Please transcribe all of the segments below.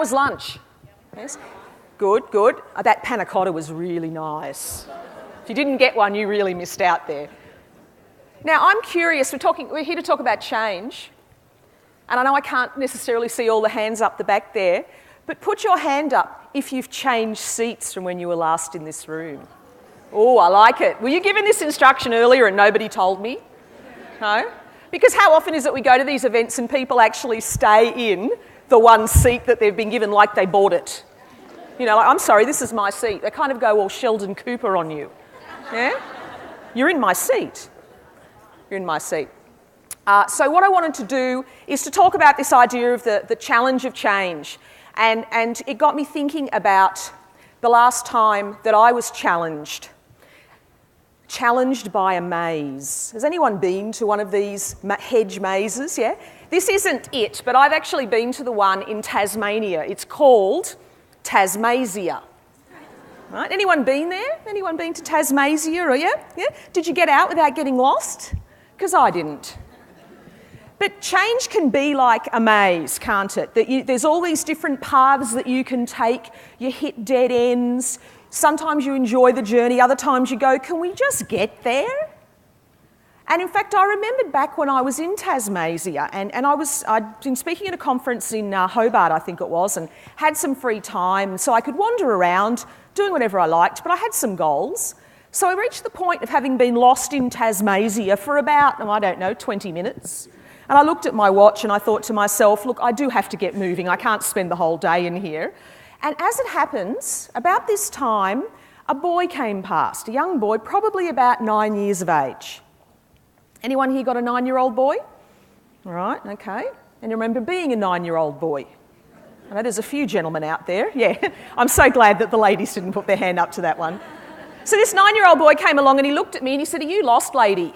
was lunch? Yes. Good, good. That panna cotta was really nice. If you didn't get one, you really missed out there. Now, I'm curious. We're here to talk about change. And I know I can't necessarily see all the hands up the back there, but put your hand up if you've changed seats from when you were last in this room. Oh, I like it. Were you given this instruction earlier and nobody told me? No? Because how often is it we go to these events and people actually stay in the one seat that they've been given like they bought it? You know, like, I'm sorry, this is my seat. They kind of go all Sheldon Cooper on you. Yeah? You're in my seat. You're in my seat. So what I wanted to do is to talk about this idea of the challenge of change. And it got me thinking about the last time that I was challenged by a maze. Has anyone been to one of these hedge mazes? Yeah? This isn't it, but I've actually been to the one in Tasmania. It's called Tasmazia. Right? Anyone been there? Anyone been to Tasmazia? Or, yeah? Did you get out without getting lost? Because I didn't. But change can be like a maze, can't it? There's all these different paths that you can take. You hit dead ends. Sometimes you enjoy the journey. Other times you go, can we just get there? And in fact, I remembered back when I was in Tasmazia, and I'd been speaking at a conference in Hobart, I think it was, and had some free time, so I could wander around doing whatever I liked, but I had some goals. So I reached the point of having been lost in Tasmazia for about, 20 minutes. And I looked at my watch and I thought to myself, look, I do have to get moving. I can't spend the whole day in here. And as it happens, about this time, a boy came past, a young boy, probably about 9 years of age. Anyone here got a 9-year-old boy? All right, okay. And you remember being a 9-year-old boy? I know there's a few gentlemen out there. Yeah, I'm so glad that the ladies didn't put their hand up to that one. So this 9-year-old boy came along and he looked at me and he said, "Are you lost, lady?"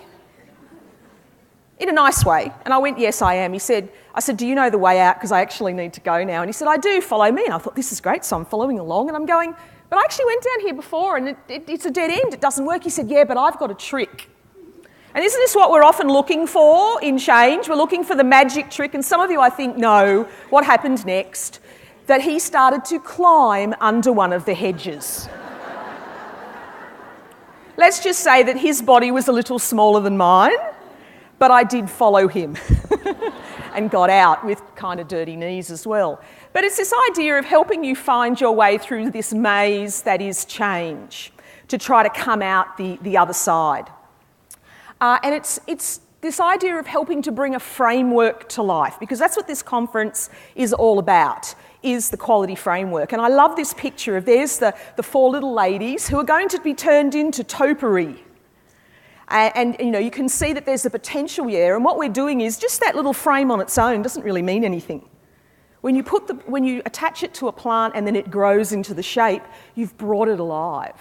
In a nice way. And I went, "Yes, I am." I said, "Do you know the way out? Because I actually need to go now." And he said, "I do, follow me." And I thought, this is great. So I'm following along and I'm going, "But I actually went down here before and it's a dead end. It doesn't work." He said, "Yeah, but I've got a trick." And isn't this what we're often looking for in change? We're looking for the magic trick. And some of you, I think, know what happened next. That he started to climb under one of the hedges. Let's just say that his body was a little smaller than mine. But I did follow him and got out with kind of dirty knees as well. But it's this idea of helping you find your way through this maze that is change to try to come out the other side. And it's this idea of helping to bring a framework to life, because that's what this conference is all about, is the quality framework. And I love this picture of there's the 4 little ladies who are going to be turned into topiary. And you know, you can see that there's a potential there, and what we're doing is just that little frame on its own doesn't really mean anything. When you attach it to a plant and then it grows into the shape, you've brought it alive.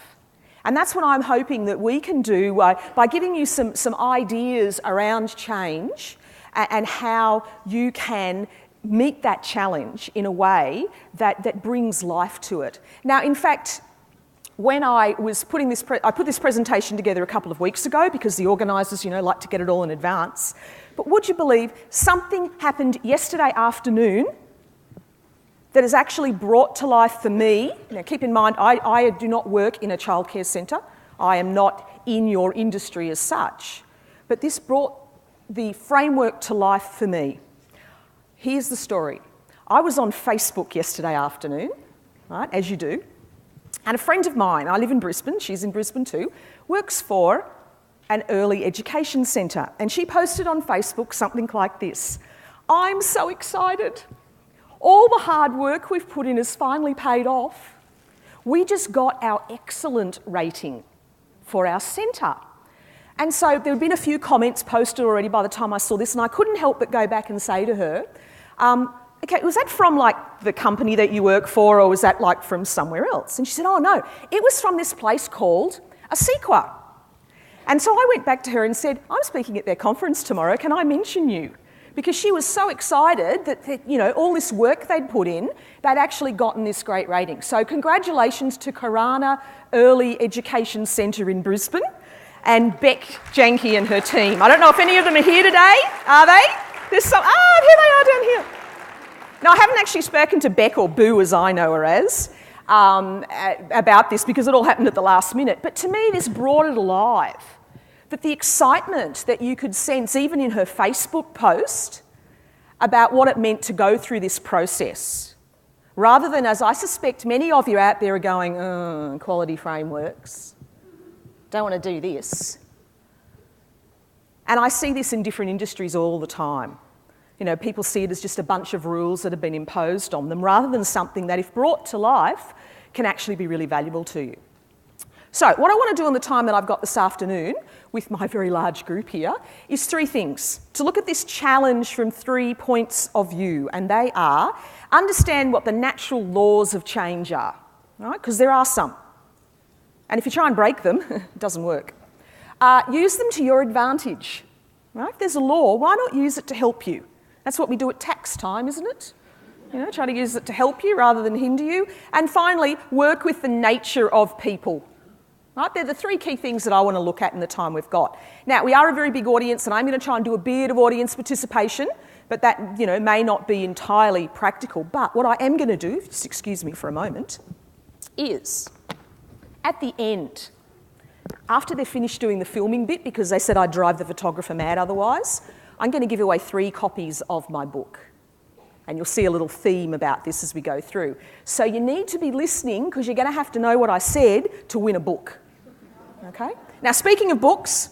And that's what I'm hoping that we can do by giving you some ideas around change and how you can meet that challenge in a way that brings life to it. Now, in fact, when I was I put this presentation together a couple of weeks ago because the organisers, like to get it all in advance. But would you believe something happened yesterday afternoon that has actually brought to life for me? Now, keep in mind, I do not work in a childcare centre. I am not in your industry as such. But this brought the framework to life for me. Here's the story. I was on Facebook yesterday afternoon, right, as you do. And a friend of mine, I live in Brisbane, she's in Brisbane too, works for an early education centre. And she posted on Facebook something like this: "I'm so excited. All the hard work we've put in has finally paid off. We just got our excellent rating for our centre." And so there had been a few comments posted already by the time I saw this, and I couldn't help but go back and say to her, "Okay, was that from the company that you work for, or was that from somewhere else?" And she said, "Oh no, it was from this place called ACECQA." And so I went back to her and said, "I'm speaking at their conference tomorrow, can I mention you?" Because she was so excited that all this work they'd put in, they'd actually gotten this great rating. So congratulations to Karana Early Education Centre in Brisbane and Beck Janke and her team. I don't know if any of them are here today, are they? There's some, here they are down here. Now, I haven't actually spoken to Beck, or Boo as I know her as, about this because it all happened at the last minute. But to me, this brought it alive. That the excitement that you could sense even in her Facebook post about what it meant to go through this process, rather than, as I suspect many of you out there are going, quality frameworks, don't want to do this. And I see this in different industries all the time. You know, people see it as just a bunch of rules that have been imposed on them, rather than something that, if brought to life, can actually be really valuable to you. So what I want to do in the time that I've got this afternoon with my very large group here is three things. To look at this challenge from 3 points of view, and they are: understand what the natural laws of change are, right? Because there are some. And if you try and break them, it doesn't work. Use them to your advantage, right? If there's a law, why not use it to help you? That's what we do at tax time, isn't it? You know, try to use it to help you rather than hinder you. And finally, work with the nature of people. Right? They're the three key things that I want to look at in the time we've got. Now, we are a very big audience, and I'm going to try and do a bit of audience participation, but that, may not be entirely practical. But what I am going to do, just excuse me for a moment, is at the end, after they're finished doing the filming bit, because they said I'd drive the photographer mad otherwise, I'm going to give away 3 copies of my book. And you'll see a little theme about this as we go through. So you need to be listening, because you're going to have to know what I said to win a book. Okay? Now, speaking of books,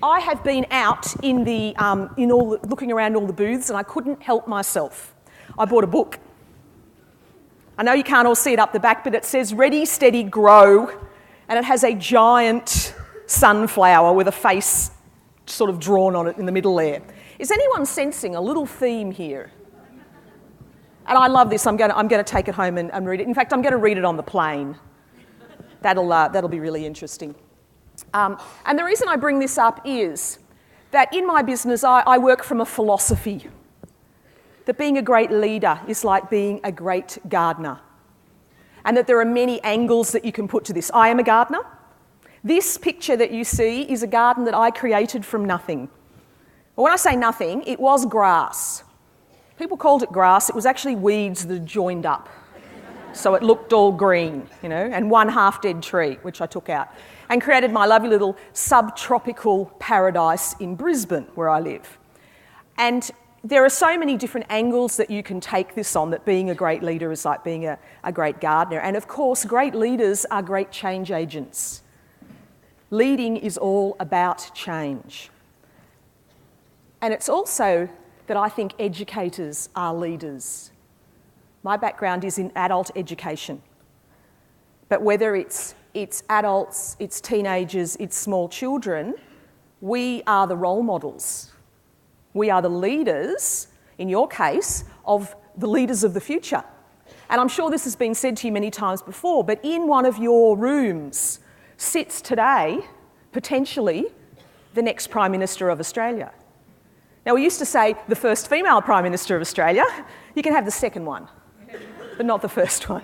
I have been out in looking around all the booths, and I couldn't help myself. I bought a book. I know you can't all see it up the back, but it says Ready, Steady, Grow, and it has a giant sunflower with a face sort of drawn on it in the middle there. Is anyone sensing a little theme here? And I love this. I'm going to take it home and read it. In fact, I'm going to read it on the plane. That'll be really interesting. And the reason I bring this up is that in my business, I work from a philosophy that being a great leader is like being a great gardener, and that there are many angles that you can put to this. I am a gardener. This picture that you see is a garden that I created from nothing. But when I say nothing, it was grass. People called it grass. It was actually weeds that joined up. So it looked all green, and one half-dead tree, which I took out, and created my lovely little subtropical paradise in Brisbane, where I live. And there are so many different angles that you can take this on, that being a great leader is like being a great gardener. And of course, great leaders are great change agents. Leading is all about change. And it's also that I think educators are leaders. My background is in adult education. But whether it's adults, it's teenagers, it's small children, we are the role models. We are the leaders, in your case, of the leaders of the future. And I'm sure this has been said to you many times before, but in one of your rooms sits today, potentially, the next Prime Minister of Australia. Now, we used to say the first female Prime Minister of Australia. You can have the second one, but not the first one.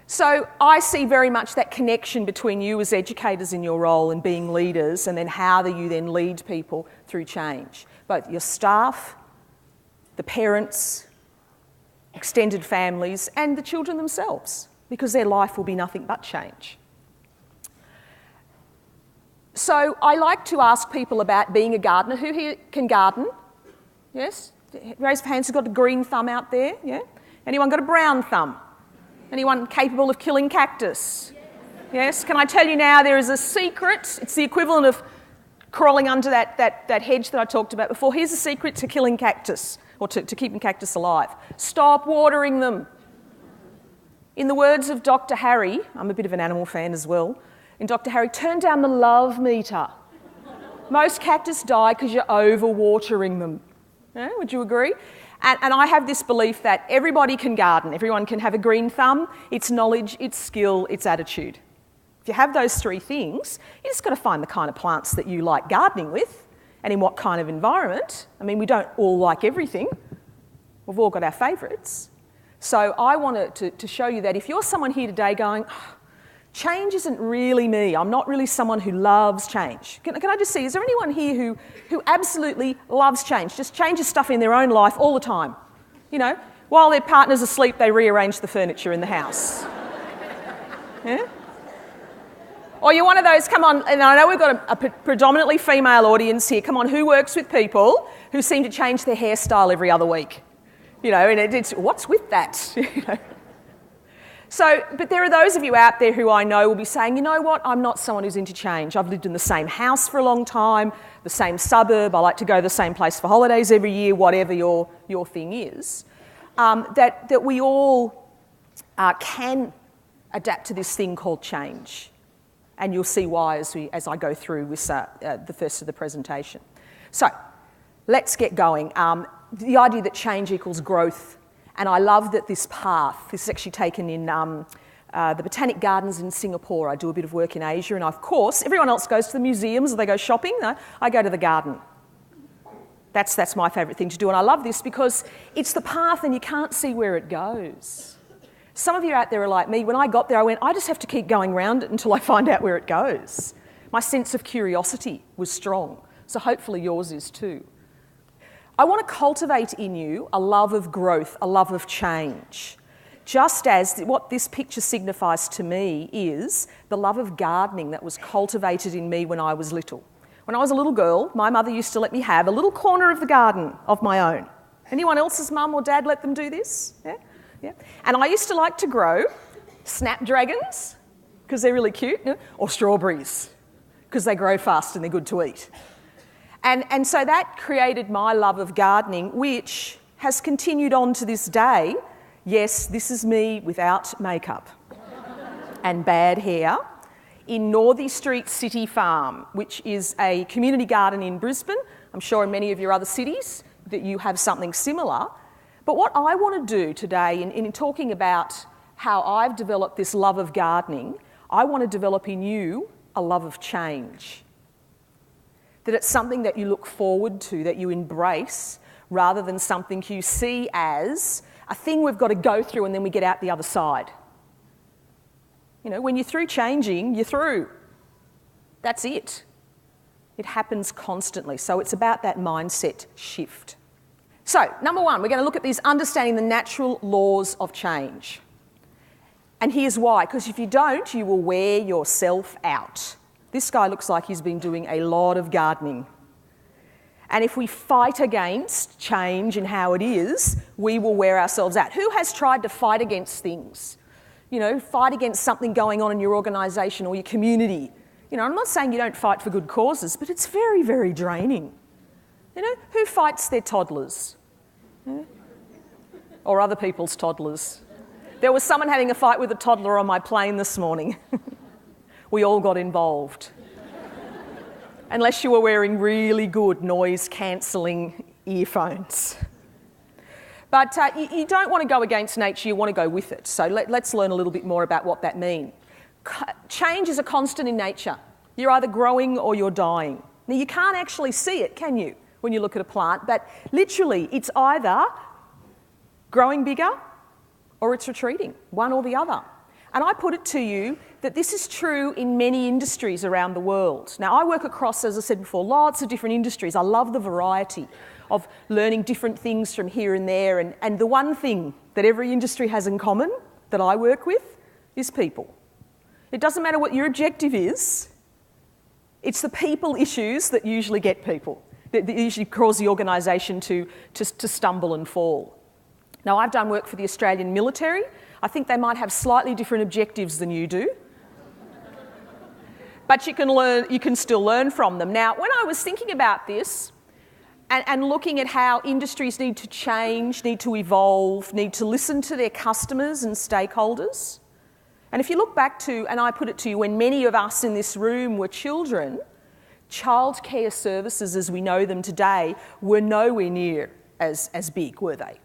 So I see very much that connection between you as educators in your role and being leaders, and then how do you then lead people through change. Both your staff, the parents, extended families, and the children themselves, because their life will be nothing but change. So I like to ask people about being a gardener. Who here can garden? Yes? Raise your hands who's got a green thumb out there. Yeah? Anyone got a brown thumb? Anyone capable of killing cactus? Yes? Can I tell you now, there is a secret. It's the equivalent of crawling under that hedge that I talked about before. Here's a secret to killing cactus, or to keeping cactus alive. Stop watering them. In the words of Dr. Harry, I'm a bit of an animal fan as well, in Dr. Harry, turn down the love meter. Most cactus die because you're over-watering them. Yeah, would you agree? And I have this belief that everybody can garden. Everyone can have a green thumb. It's knowledge, it's skill, it's attitude. If you have those 3 things, you just got to find the kind of plants that you like gardening with, and in what kind of environment. I mean, we don't all like everything. We've all got our favourites. So I wanted to show you that if you're someone here today going, Change isn't really me. I'm not really someone who loves change. Can I just see, is there anyone here who absolutely loves change, just changes stuff in their own life all the time? You know, while their partner's asleep, they rearrange the furniture in the house. Yeah? Or you're one of those, come on, and I know we've got a predominantly female audience here, come on, who works with people who seem to change their hairstyle every other week? You know, and it's what's with that? You know? So, but there are those of you out there who I know will be saying, you know what, I'm not someone who's into change. I've lived in the same house for a long time, the same suburb, I like to go to the same place for holidays every year, whatever your thing is. That we all can adapt to this thing called change. And you'll see why as I go through with the first of the presentation. So, let's get going. The idea that change equals growth, and I love that this is actually taken in the Botanic Gardens in Singapore. I do a bit of work in Asia, and of course, everyone else goes to the museums or they go shopping. I go to the garden. That's my favourite thing to do, and I love this because it's the path and you can't see where it goes. Some of you out there are like me. When I got there, I went, I just have to keep going round it until I find out where it goes. My sense of curiosity was strong, so hopefully yours is too. I want to cultivate in you a love of growth, a love of change. Just as what this picture signifies to me is the love of gardening that was cultivated in me when I was little. When I was a little girl, my mother used to let me have a little corner of the garden of my own. Anyone else's mum or dad let them do this? Yeah? Yeah. And I used to like to grow snapdragons, because they're really cute, or strawberries, because they grow fast and they're good to eat. And so that created my love of gardening, which has continued on to this day. Yes, this is me without makeup and bad hair in Northey Street City Farm, which is a community garden in Brisbane. I'm sure in many of your other cities that you have something similar. But what I want to do today, in talking about how I've developed this love of gardening, I want to develop in you a love of change. That it's something that you look forward to, that you embrace, rather than something you see as a thing we've got to go through and then we get out the other side. You know, when you're through changing, you're through. That's it. It happens constantly. So it's about that mindset shift. So, number one, we're going to look at these understanding the natural laws of change. And here's why, because if you don't, you will wear yourself out. This guy looks like he's been doing a lot of gardening. And if we fight against change and how it is, we will wear ourselves out. Who has tried to fight against things? You know, fight against something going on in your organisation or your community. You know, I'm not saying you don't fight for good causes, but it's very, very draining. You know, who fights their toddlers? Yeah. Or other people's toddlers. There was someone having a fight with a toddler on my plane this morning. We all got involved. Unless you were wearing really good noise-cancelling earphones. But you don't want to go against nature, you want to go with it. So let's learn a little bit more about what that means. Change is a constant in nature. You're either growing or you're dying. Now, you can't actually see it, can you, when you look at a plant? But literally, it's either growing bigger or it's retreating, one or the other. And I put it to you that this is true in many industries around the world. Now, I work across, as I said before, lots of different industries. I love the variety of learning different things from here and there. And the one thing that every industry has in common that I work with is people. It doesn't matter what your objective is. It's the people issues that usually get people, that usually cause the organisation to stumble and fall. Now, I've done work for the Australian military. I think they might have slightly different objectives than you do. But you can still learn from them. Now, when I was thinking about this and looking at how industries need to change, need to evolve, need to listen to their customers and stakeholders, and if you look back to, and I put it to you, when many of us in this room were children, childcare services as we know them today were nowhere near as big, were they?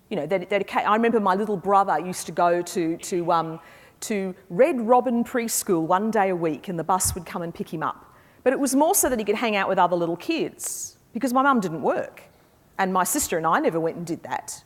You know, I remember my little brother used to go to Red Robin Preschool one day a week, and the bus would come and pick him up. But it was more so that he could hang out with other little kids, because my mum didn't work. And my sister and I never went and did that.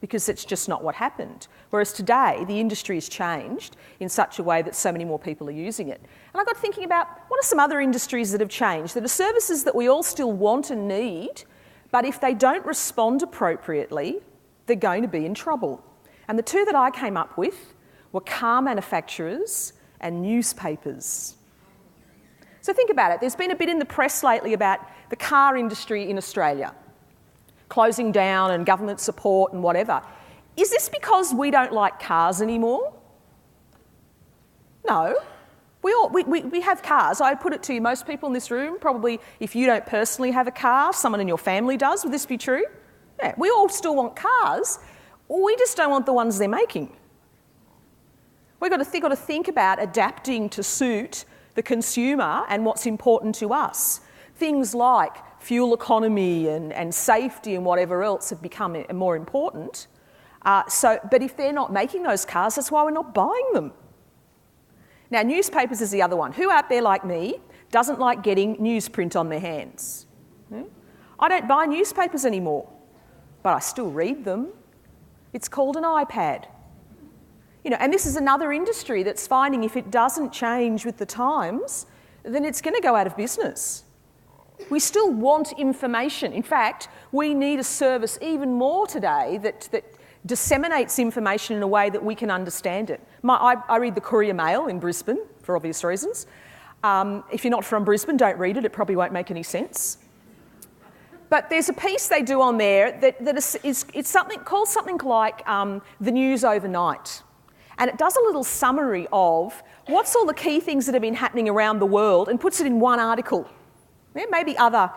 because it's just not what happened. Whereas today, the industry has changed in such a way that so many more people are using it. And I got thinking about what are some other industries that have changed, that are services that we all still want and need, but if they don't respond appropriately, they're going to be in trouble. And the two that I came up with were car manufacturers and newspapers. So think about it. There's been a bit in the press lately about the car industry in Australia, closing down and government support and whatever. Is this because we don't like cars anymore? No. We have cars. I put it to you, most people in this room, probably if you don't personally have a car, someone in your family does. Would this be true? Yeah, we all still want cars. We just don't want the ones they're making. We've got to think about adapting to suit the consumer and what's important to us. Things like fuel economy and safety and whatever else have become more important. But if they're not making those cars, that's why we're not buying them. Now, newspapers is the other one. Who out there like me doesn't like getting newsprint on their hands? I don't buy newspapers anymore, but I still read them. It's called an iPad. And this is another industry that's finding if it doesn't change with the times, then it's going to go out of business. We still want information. In fact, we need a service even more today that disseminates information in a way that we can understand it. I read the Courier Mail in Brisbane, for obvious reasons. If you're not from Brisbane, don't read it. It probably won't make any sense. But there's a piece they do on there it's something like the news overnight. And it does a little summary of what's all the key things that have been happening around the world and puts it in one article. Yeah, maybe other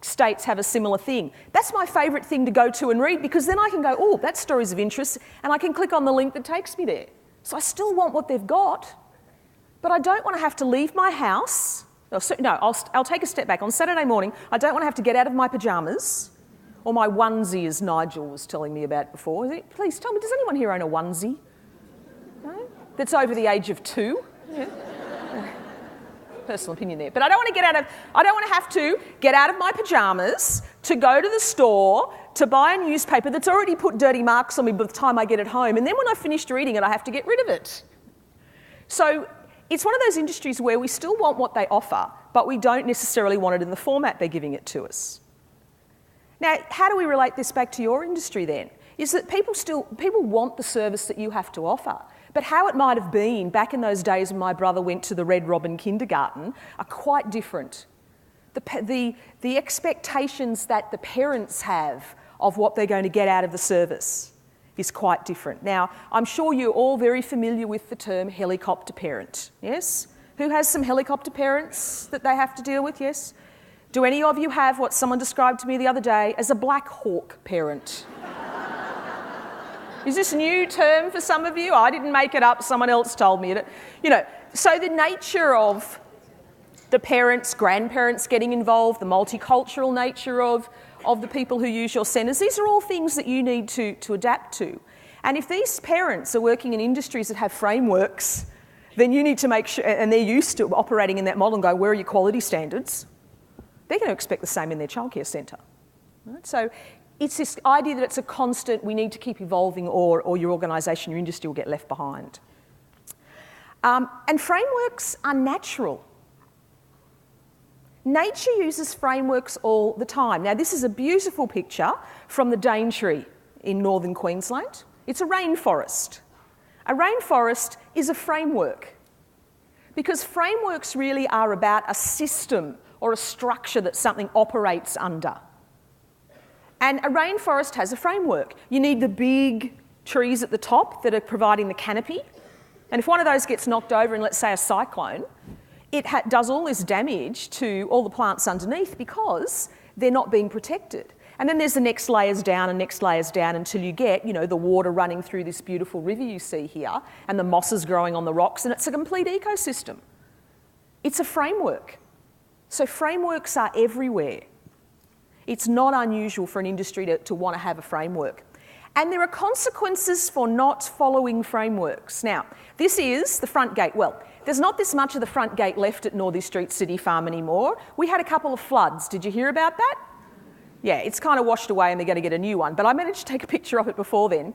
states have a similar thing. That's my favourite thing to go to and read, because then I can go, oh, that story's of interest, and I can click on the link that takes me there. So I still want what they've got, but I don't want to have to leave my house. I'll take a step back. On Saturday morning, I don't want to have to get out of my pyjamas, or my onesie, as Nigel was telling me about before. Please tell me, does anyone here own a onesie? No? That's over the age of 2? Yeah. Personal opinion there. But I don't want to have to get out of my pyjamas to go to the store to buy a newspaper that's already put dirty marks on me by the time I get it home. And then when I've finished reading it, I have to get rid of it. So it's one of those industries where we still want what they offer, but we don't necessarily want it in the format they're giving it to us. Now, how do we relate this back to your industry then? Is that people want the service that you have to offer. But how it might have been back in those days when my brother went to the Red Robin kindergarten are quite different. The expectations that the parents have of what they're going to get out of the service is quite different. Now, I'm sure you're all very familiar with the term helicopter parent, yes? Who has some helicopter parents that they have to deal with, yes? Do any of you have what someone described to me the other day as a Black Hawk parent? Is this a new term for some of you? I didn't make it up, someone else told me it. So the nature of the parents, grandparents getting involved, the multicultural nature of the people who use your centres, these are all things that you need to adapt to. And if these parents are working in industries that have frameworks, then you need to make sure, and they're used to operating in that model and go, where are your quality standards? They're going to expect the same in their childcare centre. Right? So it's this idea that it's a constant, we need to keep evolving, or your organisation, your industry will get left behind. And frameworks are natural. Nature uses frameworks all the time. Now, this is a beautiful picture from the Daintree in northern Queensland. It's a rainforest. A rainforest is a framework, because frameworks really are about a system or a structure that something operates under. And a rainforest has a framework. You need the big trees at the top that are providing the canopy. And if one of those gets knocked over in, let's say, a cyclone, it does all this damage to all the plants underneath because they're not being protected. And then there's the next layers down and next layers down until you get, the water running through this beautiful river you see here and the mosses growing on the rocks, and it's a complete ecosystem. It's a framework. So frameworks are everywhere. It's not unusual for an industry to want to have a framework. And there are consequences for not following frameworks. Now, this is the front gate. Well, there's not this much of the front gate left at Northey Street City Farm anymore. We had a couple of floods. Did you hear about that? Yeah, it's kind of washed away and they're going to get a new one. But I managed to take a picture of it before then.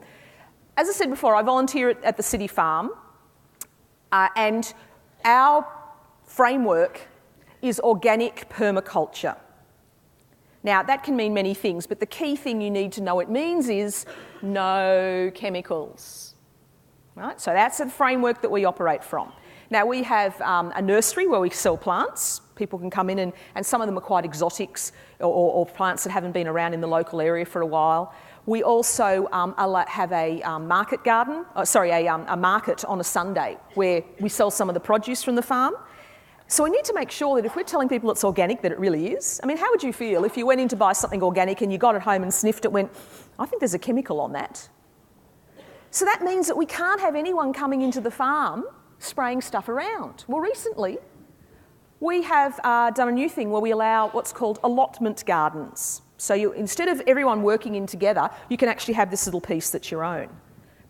As I said before, I volunteer at the city farm, and our framework is organic permaculture. Now, that can mean many things, but the key thing you need to know it means is no chemicals. Right? So that's the framework that we operate from. Now, we have a nursery where we sell plants. People can come in and some of them are quite exotics or plants that haven't been around in the local area for a while. We also have a market garden, a market on a Sunday where we sell some of the produce from the farm. So we need to make sure that if we're telling people it's organic, that it really is. I mean, how would you feel if you went in to buy something organic and you got it home and sniffed it, went, I think there's a chemical on that. So that means that we can't have anyone coming into the farm spraying stuff around. Well, recently, we have done a new thing where we allow what's called allotment gardens. So instead of everyone working in together, you can actually have this little piece that's your own.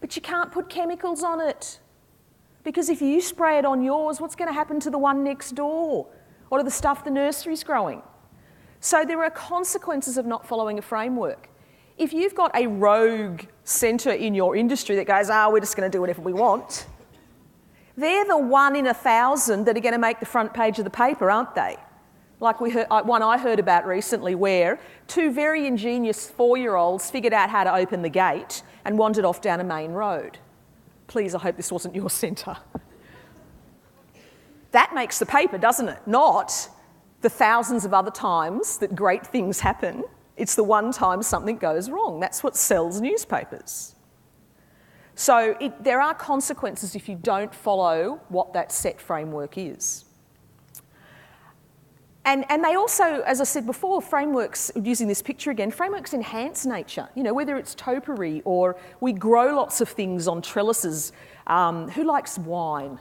But you can't put chemicals on it. Because if you spray it on yours, what's going to happen to the one next door? Or to the stuff the nursery's growing? So there are consequences of not following a framework. If you've got a rogue centre in your industry that goes, we're just going to do whatever we want, they're the 1 in 1,000 that are going to make the front page of the paper, aren't they? Like one I heard about recently where 2 very ingenious 4-year-olds figured out how to open the gate and wandered off down a main road. Please, I hope this wasn't your centre. That makes the paper, doesn't it? Not the thousands of other times that great things happen. It's the one time something goes wrong. That's what sells newspapers. So there are consequences if you don't follow what that set framework is. And they also, as I said before, frameworks, using this picture again, frameworks enhance nature. You know, whether it's topiary or we grow lots of things on trellises. Who likes wine?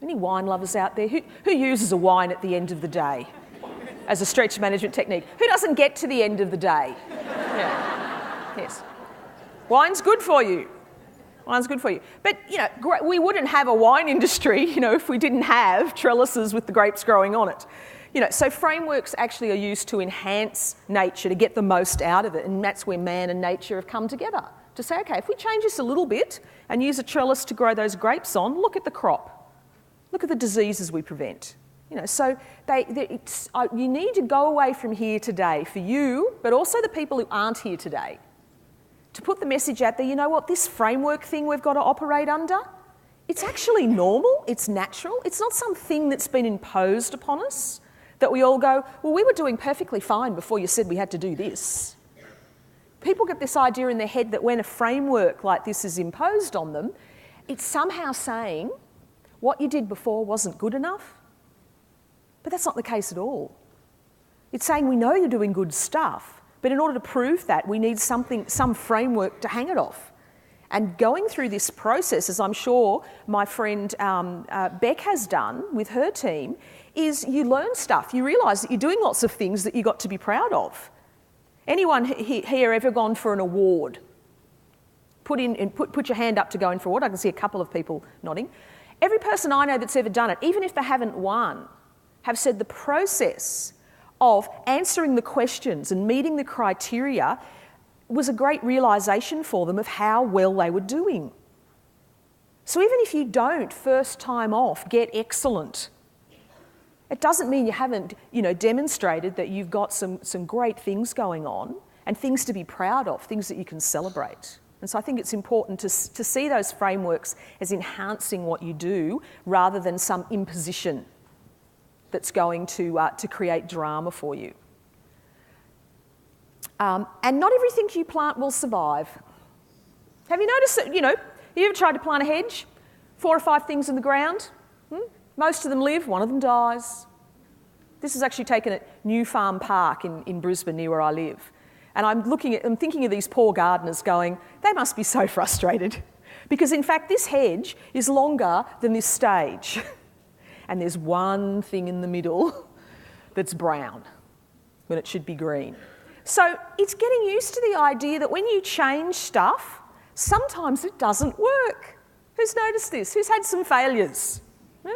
Any wine lovers out there? Who uses a wine at the end of the day as a stretch management technique? Who doesn't get to the end of the day? Yeah. Yes. Wine's good for you. Wine's good for you. But, you know, we wouldn't have a wine industry, you know, if we didn't have trellises with the grapes growing on it. You know, so frameworks actually are used to enhance nature, to get the most out of it, and that's where man and nature have come together. To say, okay, if we change this a little bit and use a trellis to grow those grapes on, look at the crop. Look at the diseases we prevent. You know, so you need to go away from here today, for you, but also the people who aren't here today, to put the message out there, you know what, this framework thing we've got to operate under, it's actually normal, it's natural, it's not something that's been imposed upon us, that we all go, well, we were doing perfectly fine before you said we had to do this. People get this idea in their head that when a framework like this is imposed on them, it's somehow saying what you did before wasn't good enough. But that's not the case at all. It's saying we know you're doing good stuff, but in order to prove that, we need some framework to hang it off. And going through this process, as I'm sure my friend Beck has done with her team, is you learn stuff. You realise that you're doing lots of things that you've got to be proud of. Anyone here ever gone for an award? Put your hand up to go in for an award. I can see a couple of people nodding. Every person I know that's ever done it, even if they haven't won, have said the process of answering the questions and meeting the criteria was a great realisation for them of how well they were doing. So even if you don't, first time off, get excellent, it doesn't mean you haven't, you know, demonstrated that you've got some great things going on and things to be proud of, things that you can celebrate. And so I think it's important to see those frameworks as enhancing what you do rather than some imposition that's going to create drama for you. And not everything you plant will survive. Have you noticed that, you know, you ever tried to plant a hedge? 4 or 5 things in the ground? Most of them live, one of them dies. This is actually taken at New Farm Park in Brisbane, near where I live. And I'm thinking of these poor gardeners going, they must be so frustrated. Because in fact, this hedge is longer than this stage. And there's one thing in the middle that's brown when it should be green. So it's getting used to the idea that when you change stuff, sometimes it doesn't work. Who's noticed this? Who's had some failures? Yeah?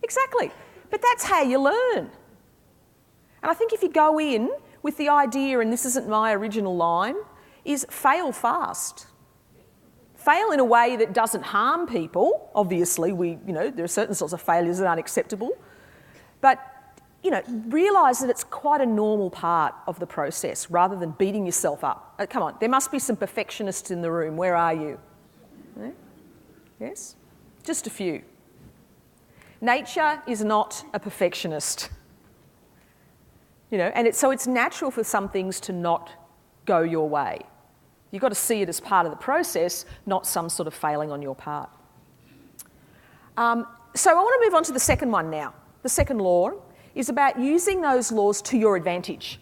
Exactly. But that's how you learn. And I think if you go in with the idea, and this isn't my original line, is fail fast. Fail in a way that doesn't harm people. Obviously, there are certain sorts of failures that aren't acceptable. But, realise that it's quite a normal part of the process rather than beating yourself up. Come on, there must be some perfectionists in the room. Where are you? Yes? Just a few. Nature is not a perfectionist. And so it's natural for some things to not go your way. You've got to see it as part of the process, not some sort of failing on your part. So I want to move on to the second one now. The second law is about using those laws to your advantage.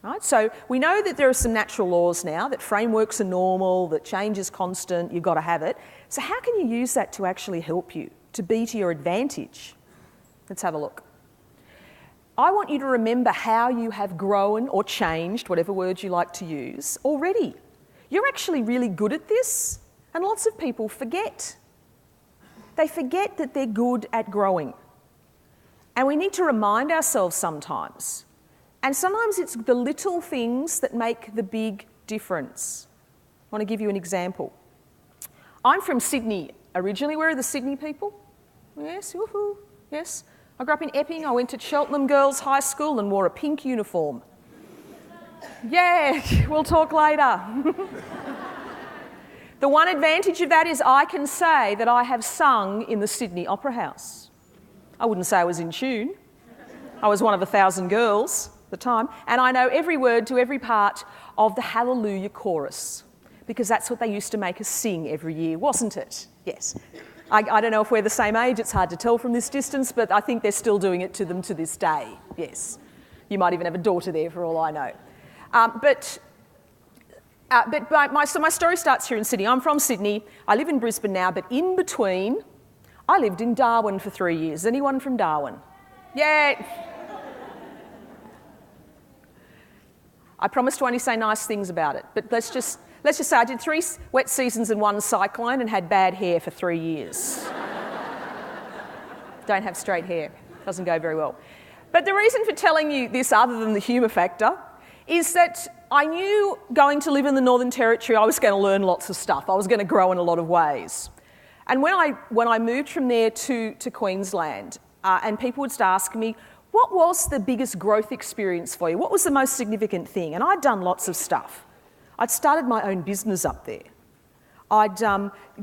Right? So we know that there are some natural laws now, that frameworks are normal, that change is constant, you've got to have it. So how can you use that to actually help you, to be to your advantage? Let's have a look. I want you to remember how you have grown or changed, whatever words you like to use, already. You're actually really good at this, and lots of people forget. They forget that they're good at growing. And we need to remind ourselves sometimes. And sometimes it's the little things that make the big difference. I want to give you an example. I'm from Sydney originally. Where are the Sydney people? Yes, woohoo, yes. I grew up in Epping. I went to Cheltenham Girls High School and wore a pink uniform. Yeah, we'll talk later. The one advantage of that is I can say that I have sung in the Sydney Opera House. I wouldn't say I was in tune. I was one of 1,000 girls at the time, and I know every word to every part of the Hallelujah chorus, because that's what they used to make us sing every year, wasn't it? Yes. I don't know if we're the same age, it's hard to tell from this distance, but I think they're still doing it to them to this day, yes. You might even have a daughter there for all I know. So my story starts here in Sydney. I'm from Sydney, I live in Brisbane now, but in between, I lived in Darwin for 3 years. Anyone from Darwin? Yeah. I promise to only say nice things about it, but let's just say I did 3 wet seasons and 1 cyclone and had bad hair for 3 years. Don't have straight hair. Doesn't go very well. But the reason for telling you this, other than the humour factor, is that I knew going to live in the Northern Territory I was going to learn lots of stuff. I was going to grow in a lot of ways. And when I moved from there to Queensland, and people would ask me, what was the biggest growth experience for you? What was the most significant thing? And I'd done lots of stuff. I'd started my own business up there. I'd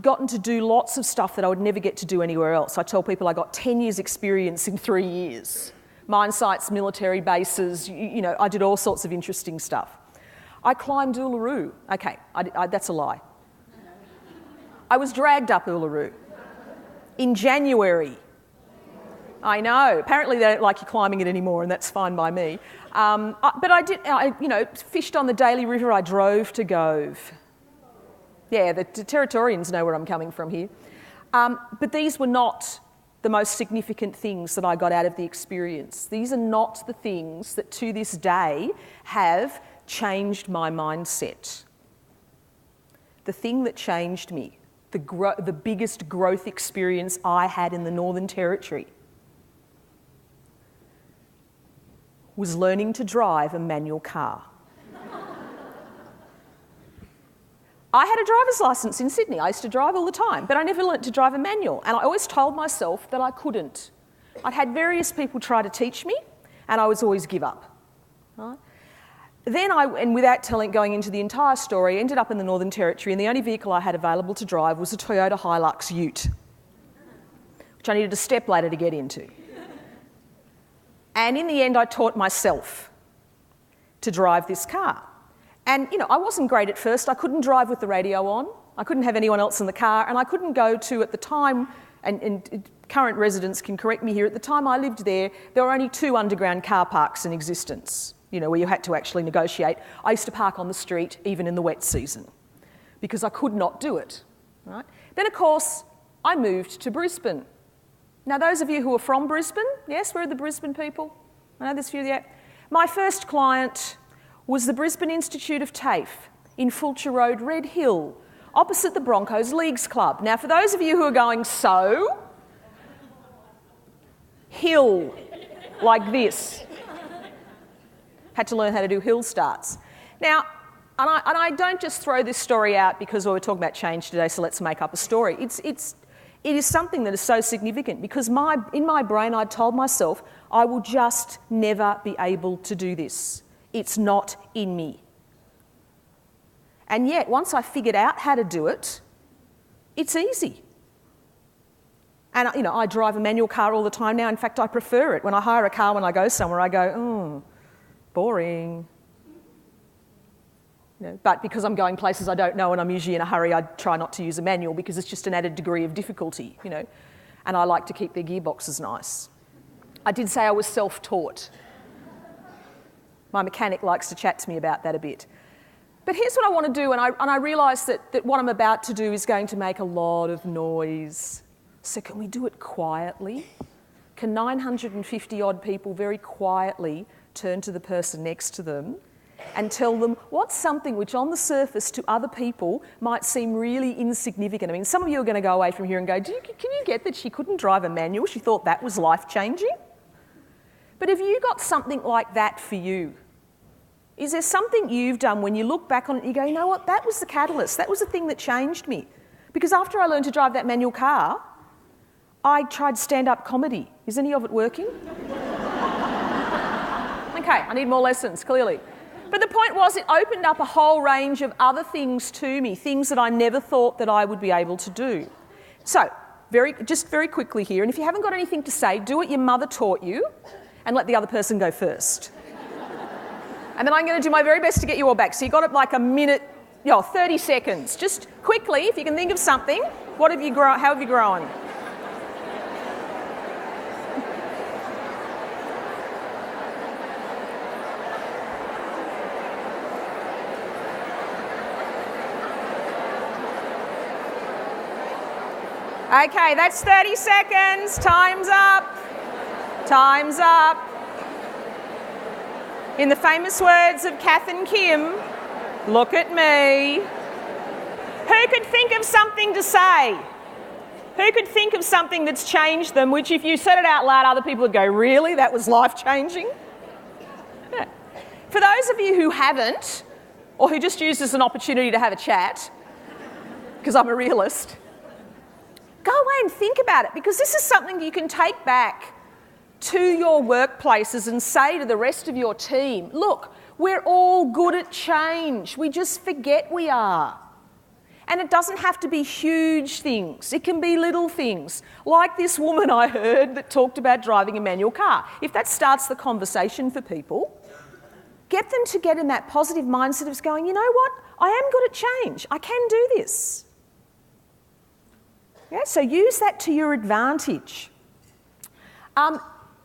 gotten to do lots of stuff that I would never get to do anywhere else. I tell people I got 10 years experience in 3 years. Mine sites, military bases, I did all sorts of interesting stuff. I climbed Uluru. Okay, that's a lie. I was dragged up Uluru in January. I know. Apparently they don't like you climbing it anymore, and that's fine by me. But I fished on the Daly River. I drove to Gove. Yeah, the Territorians know where I'm coming from here. But these were not the most significant things that I got out of the experience. These are not the things that to this day have changed my mindset. The thing that changed me, the biggest growth experience I had in the Northern Territory, was learning to drive a manual car. I had a driver's licence in Sydney. I used to drive all the time, but I never learnt to drive a manual, and I always told myself that I couldn't. I'd had various people try to teach me, and I would always give up. Right? Then and without going into the entire story, ended up in the Northern Territory, and the only vehicle I had available to drive was a Toyota Hilux Ute, which I needed a stepladder to get into. And in the end, I taught myself to drive this car. And, I wasn't great at first. I couldn't drive with the radio on. I couldn't have anyone else in the car. And I couldn't go to, at the time, and current residents can correct me here, at the time I lived there were only 2 underground car parks in existence, where you had to actually negotiate. I used to park on the street, even in the wet season, because I could not do it. Right? Then, of course, I moved to Brisbane. Now, those of you who are from Brisbane, yes, where are the Brisbane people? I know there's a few there. My first client was the Brisbane Institute of TAFE in Fulcher Road, Red Hill, opposite the Broncos Leagues Club. Now, for those of you who are going, so? Hill, like this. had to learn how to do hill starts. Now, and I don't just throw this story out because we're talking about change today, so let's make up a story. It is something that is so significant because in my brain I told myself I will just never be able to do this. It's not in me. And yet, once I figured out how to do it, it's easy. And, I drive a manual car all the time now. In fact, I prefer it. When I hire a car when I go somewhere, I go, boring. But because I'm going places I don't know and I'm usually in a hurry, I try not to use a manual because it's just an added degree of difficulty, And I like to keep their gearboxes nice. I did say I was self-taught. My mechanic likes to chat to me about that a bit. But here's what I want to do, and I realise that what I'm about to do is going to make a lot of noise. So can we do it quietly? Can 950 odd people very quietly turn to the person next to them and tell them what's something which on the surface to other people might seem really insignificant? I mean, some of you are going to go away from here and go, can you get that she couldn't drive a manual? She thought that was life-changing? But have you got something like that for you? Is there something you've done when you look back on it and you go, you know what, that was the catalyst, that was the thing that changed me? Because after I learned to drive that manual car, I tried stand-up comedy. Is any of it working? Okay, I need more lessons, clearly. But the point was it opened up a whole range of other things to me, things that I never thought that I would be able to do. So, just very quickly here, and if you haven't got anything to say, do what your mother taught you and let the other person go first. And then I'm going to do my very best to get you all back. So you've got it like a minute, 30 seconds. Just quickly, if you can think of something, how have you grown? Okay, that's 30 seconds. Time's up. Time's up. In the famous words of Kath and Kim, look at me. Who could think of something to say? Who could think of something that's changed them, which if you said it out loud, other people would go, really? That was life-changing? Yeah. For those of you who haven't, or who just used as an opportunity to have a chat, because I'm a realist, go away and think about it, because this is something you can take back to your workplaces and say to the rest of your team, look, we're all good at change. We just forget we are. And it doesn't have to be huge things. It can be little things, like this woman I heard that talked about driving a manual car. If that starts the conversation for people, get them to get in that positive mindset of going, you know what, I am good at change. I can do this. Yeah, so use that to your advantage.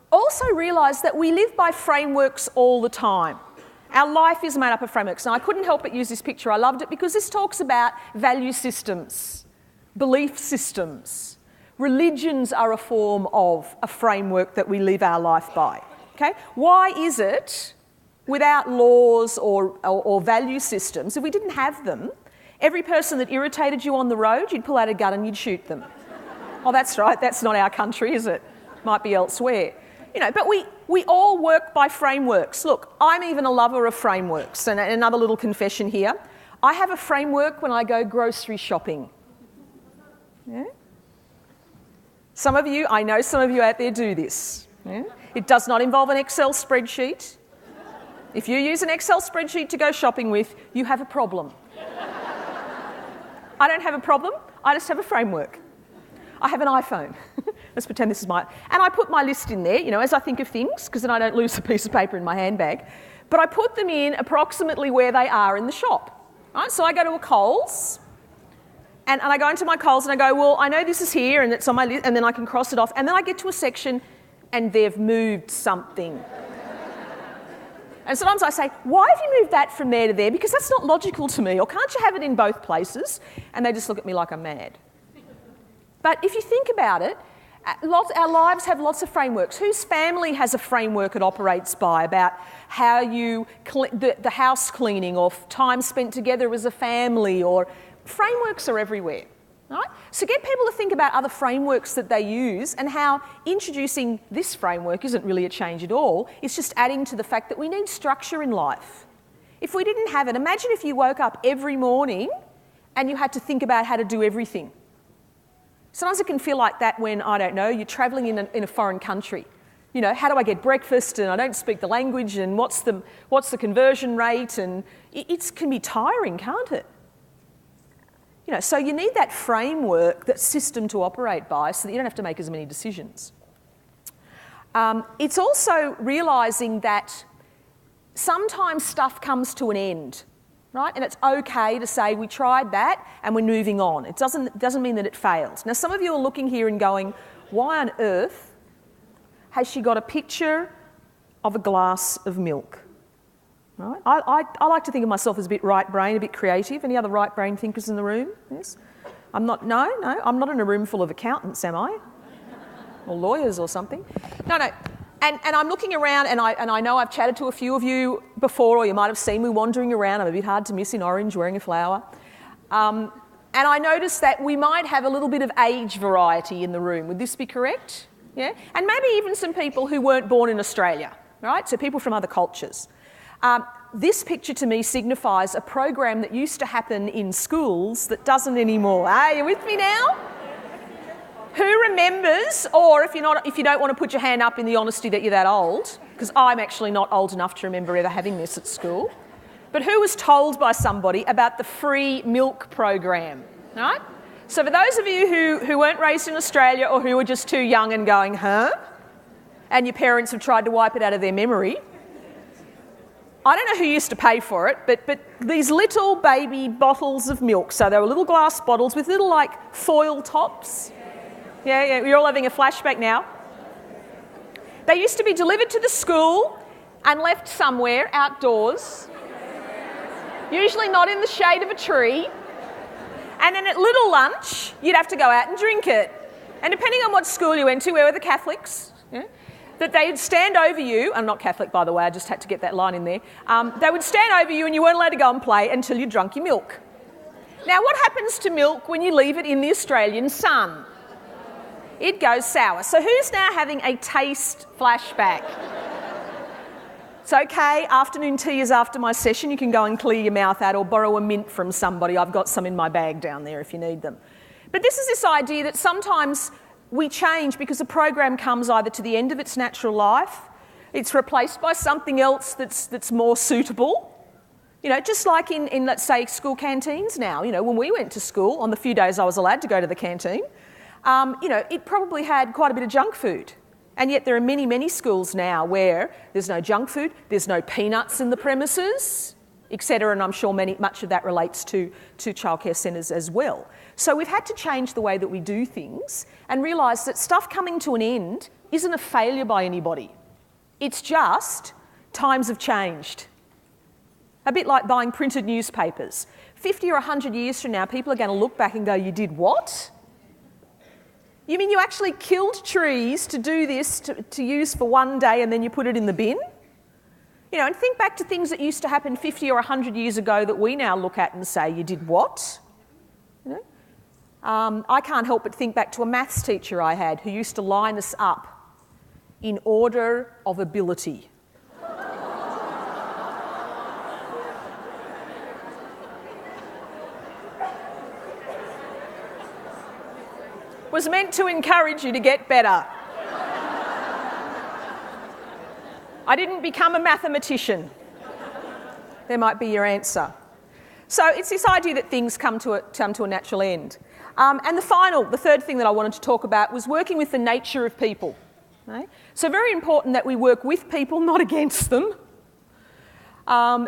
Also realise that we live by frameworks all the time. Our life is made up of frameworks. Now, I couldn't help but use this picture. I loved it because this talks about value systems, belief systems. Religions are a form of a framework that we live our life by. Okay? Why is it, without laws or value systems, if we didn't have them, every person that irritated you on the road, you'd pull out a gun and you'd shoot them? Oh, that's right. That's not our country, is it? Might be elsewhere. But we all work by frameworks. Look, I'm even a lover of frameworks. And another little confession here. I have a framework when I go grocery shopping. Yeah? I know some of you out there do this. Yeah? It does not involve an Excel spreadsheet. If you use an Excel spreadsheet to go shopping with, you have a problem. I don't have a problem. I just have a framework. I have an iPhone. Let's pretend this is mine. And I put my list in there, as I think of things, because then I don't lose a piece of paper in my handbag. But I put them in approximately where they are in the shop. Right? So I go to a Coles, and I go into my Coles and I go, well, I know this is here and it's on my list, and then I can cross it off. And then I get to a section and they've moved something. And sometimes I say, why have you moved that from there to there? Because that's not logical to me. Or can't you have it in both places? And they just look at me like I'm mad. But if you think about it, our lives have lots of frameworks. Whose family has a framework it operates by about how you the house cleaning or time spent together as a family? Or frameworks are everywhere. right? So get people to think about other frameworks that they use and how introducing this framework isn't really a change at all. It's just adding to the fact that we need structure in life. If we didn't have it, imagine if you woke up every morning and you had to think about how to do everything. Sometimes it can feel like that when, I don't know, you're travelling in a foreign country. You know, how do I get breakfast and I don't speak the language and what's the conversion rate, and it can be tiring, can't it? You know, so you need that framework, that system to operate by so that you don't have to make as many decisions. It's also realising that sometimes stuff comes to an end, right? And it's okay to say we tried that and we're moving on. It doesn't mean that it fails. Now, some of you are looking here and going, why on earth has she got a picture of a glass of milk? Right? I like to think of myself as a bit right brain, a bit creative. Any other right brain thinkers in the room? Yes? I'm not in a room full of accountants, am I? Or lawyers or something? No. And I'm looking around and I know I've chatted to a few of you before, or you might have seen me wandering around. I'm a bit hard to miss in orange wearing a flower. And I noticed that we might have a little bit of age variety in the room. Would this be correct? Yeah? And maybe even some people who weren't born in Australia, right? So people from other cultures. This picture to me signifies a program that used to happen in schools that doesn't anymore. Are you with me now? Who remembers, or if you don't want to put your hand up in the honesty that you're that old, because I'm actually not old enough to remember ever having this at school, but who was told by somebody about the free milk program, right? So for those of you who weren't raised in Australia or who were just too young and going, huh? And your parents have tried to wipe it out of their memory, I don't know who used to pay for it, but these little baby bottles of milk, so they were little glass bottles with little like foil tops. Yeah, you're all having a flashback now. They used to be delivered to the school and left somewhere outdoors, usually not in the shade of a tree, and then at little lunch, you'd have to go out and drink it. And depending on what school you went to, where were the Catholics, that they'd stand over you. I'm not Catholic, by the way, I just had to get that line in there. They would stand over you and you weren't allowed to go and play until you drunk your milk. Now, what happens to milk when you leave it in the Australian sun? It goes sour. So who's now having a taste flashback? It's okay, afternoon tea is after my session. You can go and clear your mouth out or borrow a mint from somebody. I've got some in my bag down there if you need them. But this is this idea that sometimes we change because a program comes either to the end of its natural life, it's replaced by something else that's more suitable. You know, just like in let's say, school canteens now. You know, when we went to school, on the few days I was allowed to go to the canteen, you know, it probably had quite a bit of junk food. And yet there are many, many schools now where there's no junk food, there's no peanuts in the premises, etc. And I'm sure much of that relates to childcare centres as well. So we've had to change the way that we do things and realise that stuff coming to an end isn't a failure by anybody. It's just times have changed. A bit like buying printed newspapers. 50 or 100 years from now, people are going to look back and go, you did what? You mean you actually killed trees to do this, to use for one day, and then you put it in the bin? You know, and think back to things that used to happen 50 or 100 years ago that we now look at and say, you did what? You know? I can't help but think back to a maths teacher I had who used to line us up in order of ability. Was meant to encourage you to get better. I didn't become a mathematician. There might be your answer. So it's this idea that things come to a natural end. And the third thing that I wanted to talk about was working with the nature of people. Right? So very important that we work with people, not against them,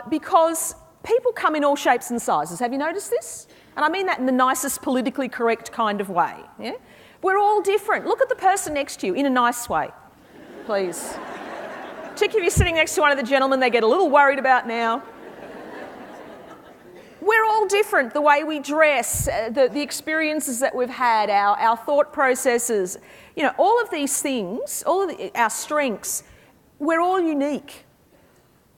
because people come in all shapes and sizes. Have you noticed this? And I mean that in the nicest politically correct kind of way. Yeah? We're all different. Look at the person next to you in a nice way, please. Particularly if you're sitting next to one of the gentlemen they get a little worried about now. We're all different, the way we dress, the experiences that we've had, our thought processes, you know, all of these things, our strengths, we're all unique.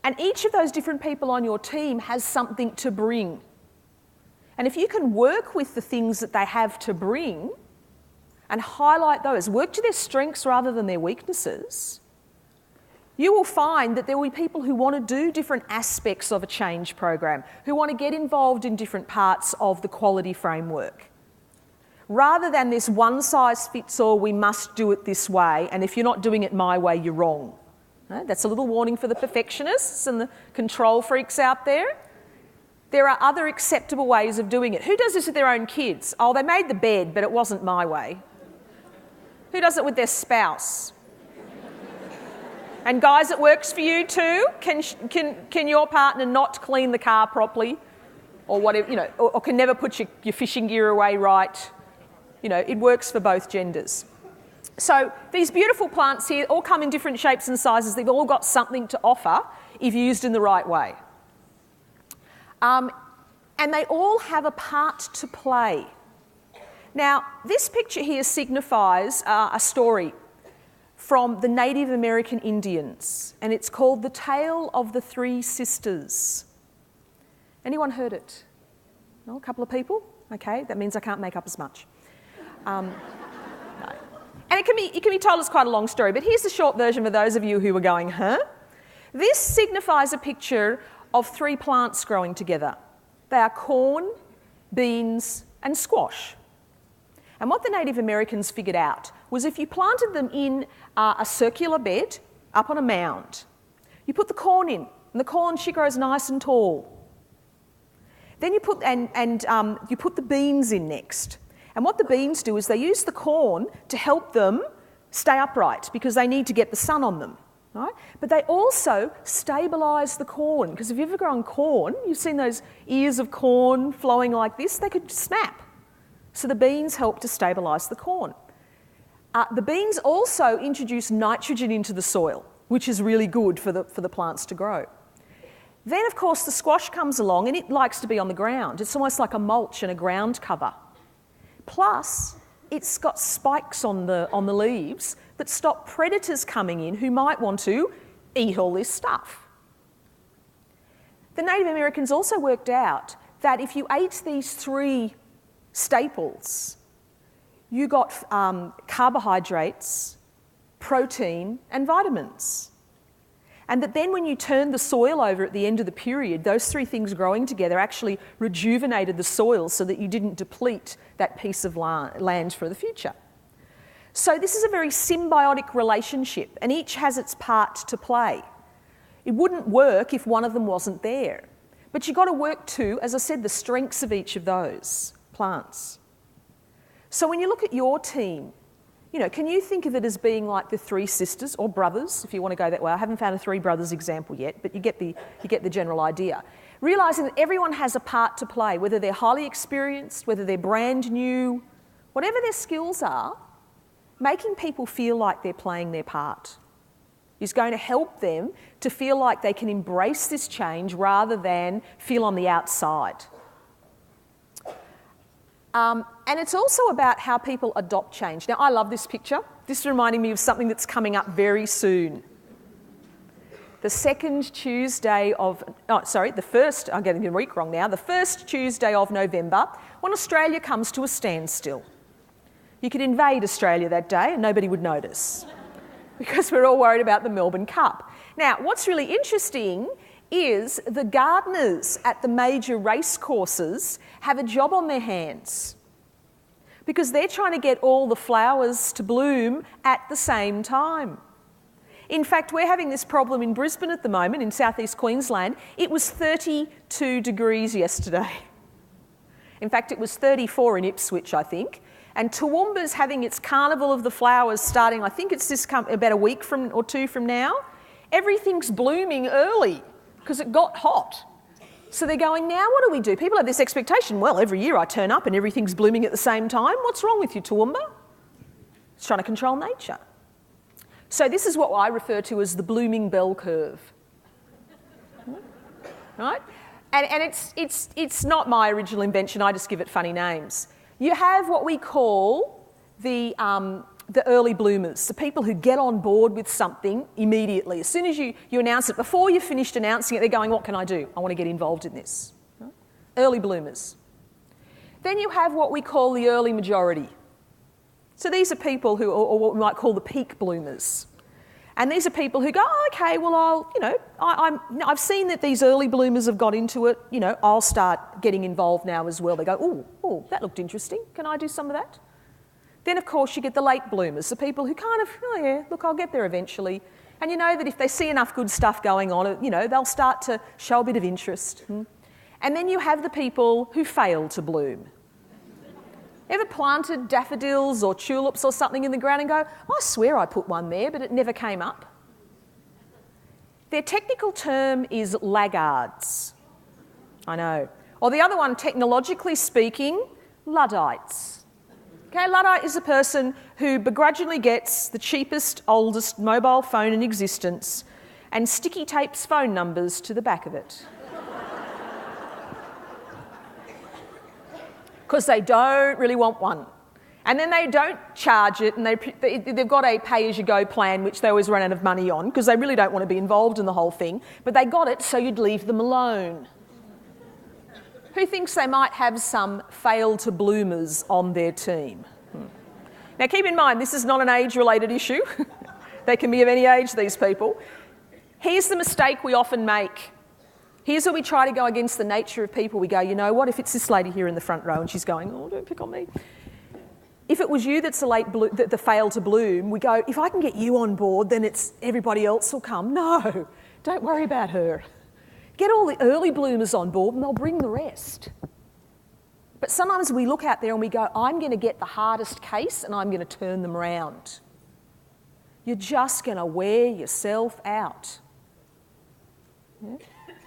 And each of those different people on your team has something to bring. And if you can work with the things that they have to bring and highlight those, work to their strengths rather than their weaknesses, you will find that there will be people who want to do different aspects of a change program, who want to get involved in different parts of the quality framework. Rather than this one-size-fits-all, we must do it this way, and if you're not doing it my way, you're wrong. That's a little warning for the perfectionists and the control freaks out there. There are other acceptable ways of doing it. Who does this with their own kids? Oh, they made the bed, but it wasn't my way. Who does it with their spouse? And guys, it works for you too? Can your partner not clean the car properly? Or whatever, or can never put your fishing gear away right? It works for both genders. So these beautiful plants here all come in different shapes and sizes. They've all got something to offer if used in the right way. And they all have a part to play. Now, this picture here signifies a story from the Native American Indians, and it's called The Tale of the Three Sisters. Anyone heard it? No, a couple of people? Okay, that means I can't make up as much. No. And it can be told as quite a long story, but here's the short version for those of you who were going, huh? This signifies a picture of three plants growing together. They are corn, beans, and squash. And what the Native Americans figured out was if you planted them in a circular bed up on a mound, you put the corn in, and the corn, she grows nice and tall. Then you put the beans in next. And what the beans do is they use the corn to help them stay upright because they need to get the sun on them. Right? But they also stabilise the corn, because if you've ever grown corn, you've seen those ears of corn flowing like this, they could snap. So the beans help to stabilise the corn. The beans also introduce nitrogen into the soil, which is really good for the plants to grow. Then, of course, the squash comes along and it likes to be on the ground. It's almost like a mulch and a ground cover. Plus, it's got spikes on the leaves that stop predators coming in who might want to eat all this stuff. The Native Americans also worked out that if you ate these three staples, you got carbohydrates, protein, and vitamins. And that then when you turned the soil over at the end of the period, those three things growing together actually rejuvenated the soil so that you didn't deplete that piece of land for the future. So this is a very symbiotic relationship, and each has its part to play. It wouldn't work if one of them wasn't there. But you've got to work to, as I said, the strengths of each of those plants. So when you look at your team, can you think of it as being like the three sisters, or brothers, if you want to go that way? I haven't found a three brothers example yet, but you get the general idea. Realising that everyone has a part to play, whether they're highly experienced, whether they're brand new, whatever their skills are, making people feel like they're playing their part is going to help them to feel like they can embrace this change rather than feel on the outside. And it's also about how people adopt change. Now, I love this picture. This is reminding me of something that's coming up very soon. The first Tuesday of November, when Australia comes to a standstill. You could invade Australia that day and nobody would notice because we're all worried about the Melbourne Cup. Now, what's really interesting is the gardeners at the major race courses have a job on their hands because they're trying to get all the flowers to bloom at the same time. In fact, we're having this problem in Brisbane at the moment, in southeast Queensland. It was 32 degrees yesterday. In fact, it was 34 in Ipswich, I think. And Toowoomba's having its Carnival of the Flowers starting, I think it's about a week or two from now. Everything's blooming early because it got hot. So they're going, now what do we do? People have this expectation, well, every year I turn up and everything's blooming at the same time. What's wrong with you, Toowoomba? It's trying to control nature. So this is what I refer to as the blooming bell curve. Right? And it's not my original invention, I just give it funny names. You have what we call the early bloomers, the people who get on board with something immediately. As soon as you announce it, before you've finished announcing it, they're going, what can I do? I want to get involved in this. Right? Early bloomers. Then you have what we call the early majority. So these are people who, or what we might call the peak bloomers. And these are people who go, oh, okay, well, I've seen that these early bloomers have got into it, I'll start getting involved now as well. They go, oh, that looked interesting. Can I do some of that? Then, of course, you get the late bloomers, the people who kind of, oh, yeah, look, I'll get there eventually. And you know that if they see enough good stuff going on, they'll start to show a bit of interest. And then you have the people who fail to bloom. Ever planted daffodils or tulips or something in the ground and go, I swear I put one there, but it never came up? Their technical term is laggards. I know. Or the other one, technologically speaking, Luddites. Okay, Luddite is a person who begrudgingly gets the cheapest, oldest mobile phone in existence and sticky tapes phone numbers to the back of it. Because they don't really want one. And then they don't charge it, and they've got a pay-as-you-go plan, which they always run out of money on, because they really don't want to be involved in the whole thing, but they got it so you'd leave them alone. Who thinks they might have some fail-to-bloomers on their team? Now, keep in mind, this is not an age-related issue. They can be of any age, these people. Here's the mistake we often make. Here's where we try to go against the nature of people. We go, you know what, if it's this lady here in the front row and she's going, oh, don't pick on me. If it was you that's the fail to bloom, we go, if I can get you on board, then everybody else will come. No, don't worry about her. Get all the early bloomers on board and they'll bring the rest. But sometimes we look out there and we go, I'm going to get the hardest case and I'm going to turn them round. You're just going to wear yourself out. Yeah?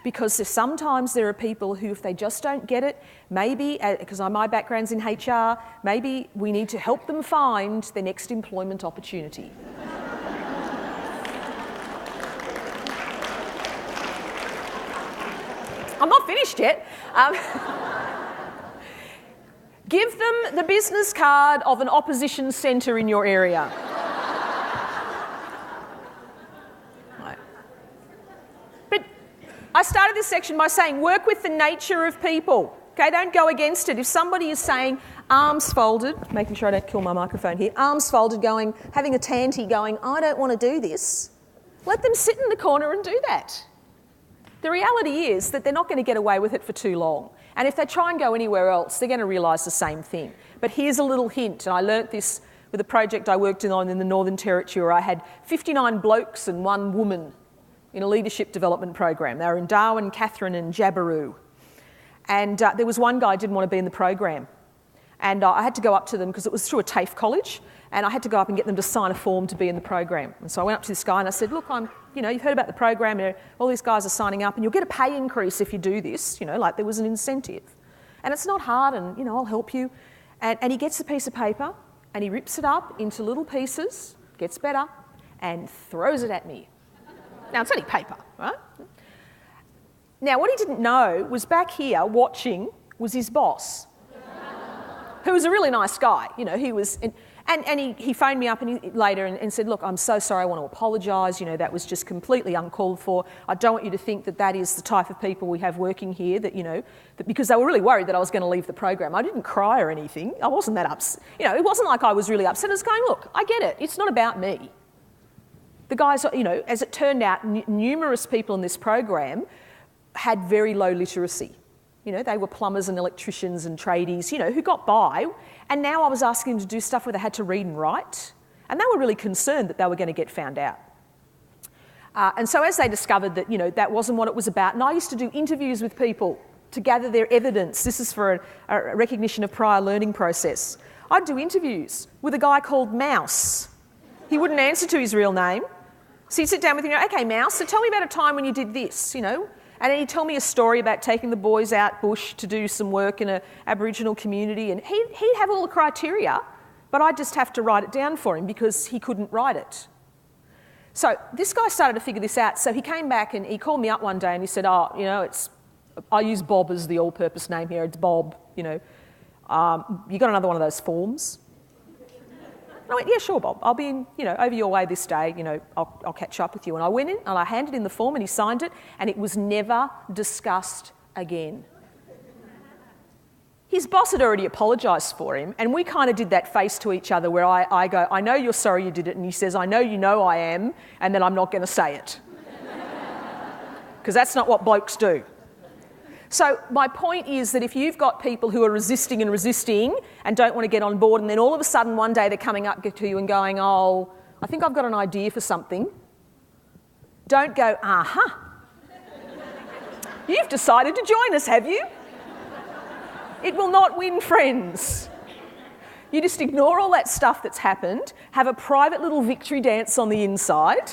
Because sometimes there are people who, if they just don't get it, maybe, because my background's in HR, maybe we need to help them find their next employment opportunity. I'm not finished yet. Give them the business card of an opposition centre in your area. Right. But I started this section by saying work with the nature of people. Okay, don't go against it. If somebody is saying arms folded, making sure I don't kill my microphone here, arms folded having a tanty going, I don't want to do this, let them sit in the corner and do that. The reality is that they're not going to get away with it for too long. And if they try and go anywhere else, they're going to realise the same thing. But here's a little hint, and I learnt this with a project I worked on in the Northern Territory where I had 59 blokes and 1 woman in a leadership development program. They were in Darwin, Katherine and Jabiru. And there was one guy who didn't want to be in the program. And I had to go up to them because it was through a TAFE college, and I had to go up and get them to sign a form to be in the program. And so I went up to this guy and I said, look, you've heard about the program, all these guys are signing up and you'll get a pay increase if you do this, like there was an incentive. And it's not hard and, I'll help you. And he gets a piece of paper and he rips it up into little pieces, gets better, and throws it at me. Now, it's only paper, right? Now, what he didn't know was back here watching was his boss, who was a really nice guy. He was... And he phoned me up later and said, look, I'm so sorry, I want to apologise, that was just completely uncalled for. I don't want you to think that is the type of people we have working here, that because they were really worried that I was going to leave the program. I didn't cry or anything. I wasn't that upset. It wasn't like I was really upset. I was going, look, I get it. It's not about me. The guys, as it turned out, numerous people in this program had very low literacy. They were plumbers and electricians and tradies, who got by. And now I was asking them to do stuff where they had to read and write. And they were really concerned that they were going to get found out. And so as they discovered that, that wasn't what it was about, and I used to do interviews with people to gather their evidence. This is for a recognition of prior learning process. I'd do interviews with a guy called Mouse. He wouldn't answer to his real name. So he'd sit down with me and go, okay, Mouse, so tell me about a time when you did this, And he'd tell me a story about taking the boys out bush to do some work in an Aboriginal community, and he'd have all the criteria, but I'd just have to write it down for him because he couldn't write it. So this guy started to figure this out, so he came back and he called me up one day and he said, I use Bob as the all-purpose name here, it's Bob, you got another one of those forms? And I went, yeah, sure, Bob. I'll be in, over your way this day. I'll catch up with you. And I went in and I handed in the form and he signed it and it was never discussed again. His boss had already apologised for him, and we kind of did that face to each other where I go, I know you're sorry you did it, and he says, I know you know I am, and then I'm not going to say it. Because that's not what blokes do. So my point is that if you've got people who are resisting and don't want to get on board, and then all of a sudden one day they're coming up to you and going, oh, I think I've got an idea for something, don't go, aha. You've decided to join us, have you? It will not win friends. You just ignore all that stuff that's happened, have a private little victory dance on the inside,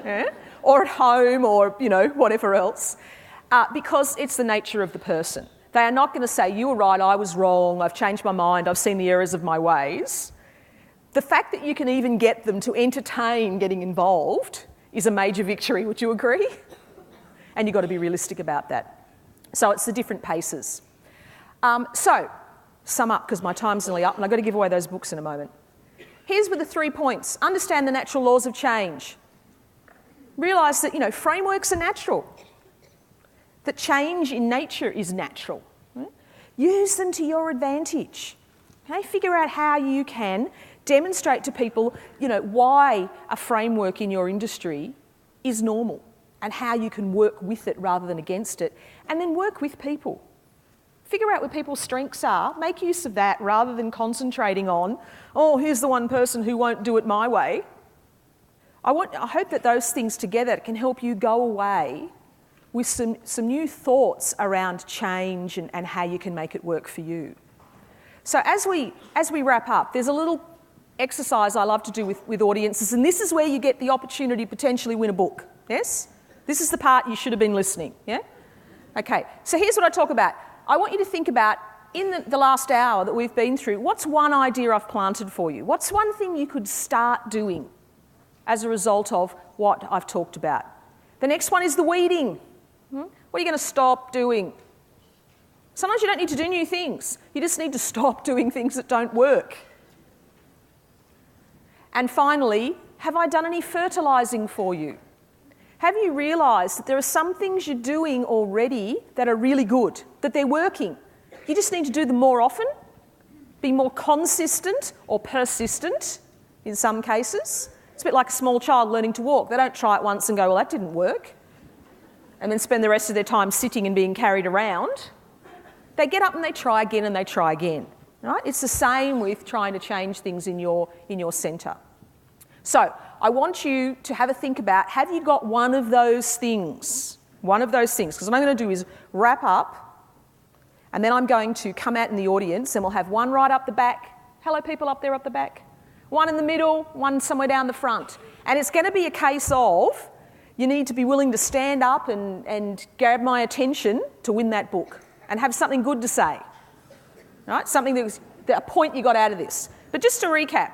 yeah? Or at home, or, you know, whatever else, because it's the nature of the person. They are not going to say, you were right, I was wrong, I've changed my mind, I've seen the errors of my ways. The fact that you can even get them to entertain getting involved is a major victory, would you agree? And you've got to be realistic about that. So it's the different paces. So, sum up, because my time's nearly up, and I've got to give away those books in a moment. Here's with the 3 points. Understand the natural laws of change. Realise that, you know, frameworks are natural. That change in nature is natural. Right? Use them to your advantage. Okay? Figure out how you can demonstrate to people, you know, why a framework in your industry is normal and how you can work with it rather than against it, and then work with people. Figure out where people's strengths are, make use of that rather than concentrating on, oh, here's the one person who won't do it my way. I hope that those things together can help you go away with some new thoughts around change and how you can make it work for you. So as we wrap up, there's a little exercise I love to do with audiences, and this is where you get the opportunity to potentially win a book, yes? This is the part you should have been listening, yeah? Okay, so here's what I talk about. I want you to think about, in the last hour that we've been through, what's one idea I've planted for you? What's one thing you could start doing as a result of what I've talked about? The next one is the weeding. What are you going to stop doing? Sometimes you don't need to do new things. You just need to stop doing things that don't work. And finally, have I done any fertilising for you? Have you realised that there are some things you're doing already that are really good, that they're working? You just need to do them more often, be more consistent or persistent in some cases. It's a bit like a small child learning to walk. They don't try it once and go, well, that didn't work, and then spend the rest of their time sitting and being carried around. They get up and they try again and they try again. Right? It's the same with trying to change things in your centre. So I want you to have a think about, have you got one of those things? One of those things. Because what I'm going to do is wrap up, and then I'm going to come out in the audience, and we'll have one right up the back. Hello, people up there up the back. One in the middle, one somewhere down the front. And it's going to be a case of, you need to be willing to stand up and grab my attention to win that book and have something good to say. Right? Something that was a point you got out of this. But just to recap,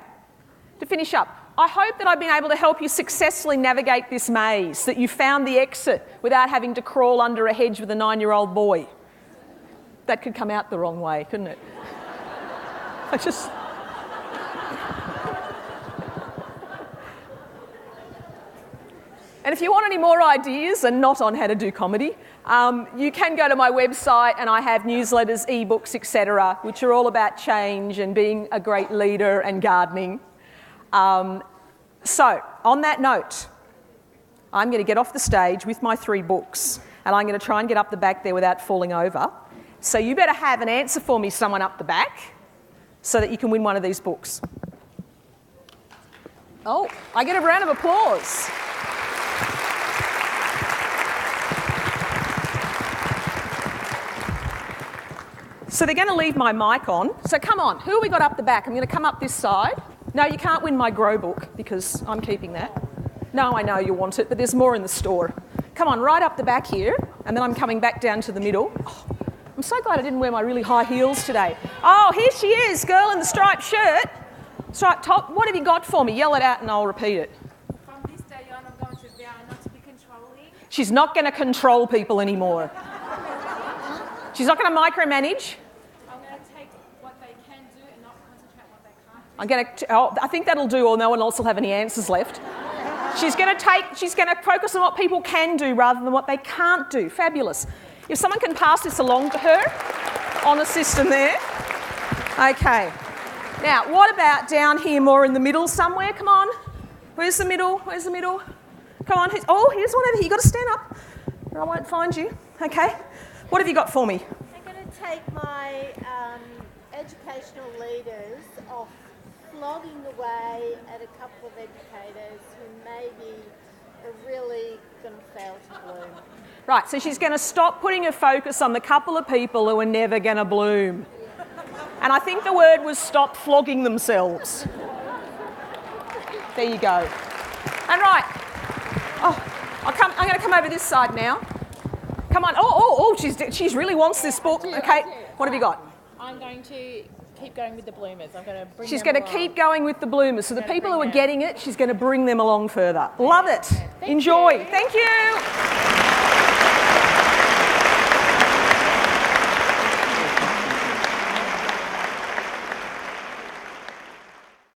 to finish up, I hope that I've been able to help you successfully navigate this maze, that you found the exit without having to crawl under a hedge with a 9-year-old boy. That could come out the wrong way, couldn't it? And if you want any more ideas, and not on how to do comedy, you can go to my website, and I have newsletters, ebooks, etc., which are all about change and being a great leader and gardening. So, on that note, I'm going to get off the stage with my 3 books, and I'm going to try and get up the back there without falling over. So you better have an answer for me, someone up the back, so that you can win one of these books. Oh, I get a round of applause. So they're going to leave my mic on. So come on, who have we got up the back? I'm going to come up this side. No, you can't win my grow book because I'm keeping that. No, I know you want it, but there's more in the store. Come on, right up the back here, and then I'm coming back down to the middle. Oh, I'm so glad I didn't wear my really high heels today. Oh, here she is, girl in the striped shirt, striped top. What have you got for me? Yell it out and I'll repeat it. From this day on, I'm going to vow not to be controlling. She's not going to control people anymore. She's not going to micromanage. I'm going to take what they can do and not concentrate on what they can't do. I'm going to. I think that'll do, or no one else will have any answers left. She's going to focus on what people can do rather than what they can't do. Fabulous. If someone can pass this along to her. honour system there. Okay. Now, what about down here more in the middle somewhere? Come on. Where's the middle? Where's the middle? Come on. Here's one over here. You've got to stand up or I won't find you. Okay. What have you got for me? I'm going to take my educational leaders off flogging away at a couple of educators who maybe are really going to fail to bloom. Right, so she's going to stop putting her focus on the couple of people who are never going to bloom. And I think the word was stop flogging themselves. There you go. And right. I'm going to come over this side now. Come on. She really wants this book. Okay, what have you got? I'm going to keep going with the bloomers. I'm going to bring She's them going to along. keep going with the bloomers. So the people who are getting it, she's going to bring them along further. Love it. Thank Enjoy. you. Thank you.